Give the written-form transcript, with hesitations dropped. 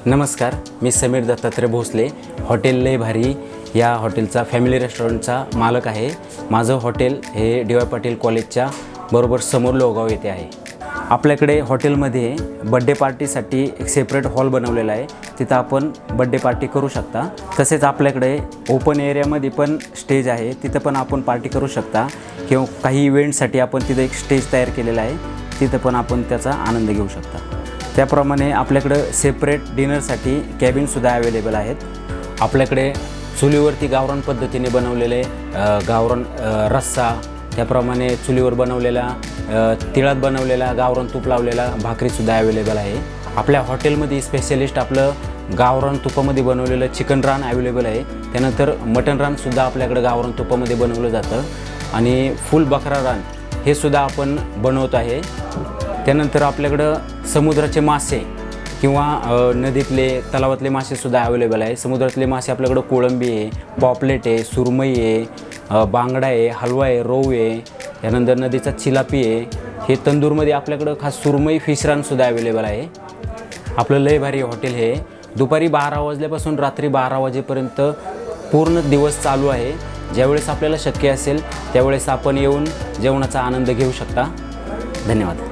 नमस्कार, मी समीर दत्तात्रय भोसले, हॉटेल लय भारी या हॉटेलचा फॅमिली रेस्टॉरंटचा मालक आहे। माझं हॉटेल हे डी वाय पाटील कॉलेजच्या बरोबर समोर लोहगाव येथे आहे। आपल्याकडे हॉटेलमध्ये बड्डे पार्टीसाठी एक सेपरेट हॉल बनवलेला आहे, तिथं आपण बड्डे पार्टी करू शकता। तसेच आपल्याकडे ओपन एरियामध्ये पण स्टेज आहे, तिथं पण आपण पार्टी करू शकता किंवा काही इव्हेंटसाठी आपण तिथं एक स्टेज तयार केलेला आहे, तिथं पण आपण त्याचा आनंद घेऊ शकता। त्याप्रमाणे आपल्याकडं सेपरेट डिनरसाठी कॅबिनसुद्धा अवेलेबल आहेत। आपल्याकडे चुलीवरती गावरान पद्धतीने बनवलेले गावरान रस्सा, त्याप्रमाणे चुलीवर बनवलेला तिळात बनवलेला गावरान तूप लावलेला भाकरीसुद्धा अवेलेबल आहे। आपल्या हॉटेलमध्ये स्पेशलिस्ट आपलं गावरान तुपामध्ये बनवलेलं चिकन रान अवेलेबल आहे। त्यानंतर मटन रानसुद्धा आपल्याकडे गावरान तुपामध्ये बनवलं जातं आणि फुल बकरा रान हे सुद्धा आपण बनवत आहे। त्यानंतर आपल्याकडं समुद्राचे मासे किंवा नदीतले तलावातले मासेसुद्धा अवेलेबल आहे। समुद्रातले मासे आपल्याकडं कोळंबी आहे, पॉपलेट आहे, सुरमई आहे, बांगडा आहे, हलवा आहे, रोहू आहे, त्यानंतर नदीचा चिलापी आहे। हे तंदूरमध्ये आपल्याकडं खास सुरमई फिश रानसुद्धा अवेलेबल आहे। आपलं लय भारी हॉटेल हे दुपारी 12 वाजल्यापासून रात्री 12 वाजेपर्यंत पूर्ण दिवस चालू आहे। ज्यावेळेस आपल्याला शक्य असेल त्यावेळेस आपण येऊन जेवणाचा आनंद घेऊ शकता। धन्यवाद।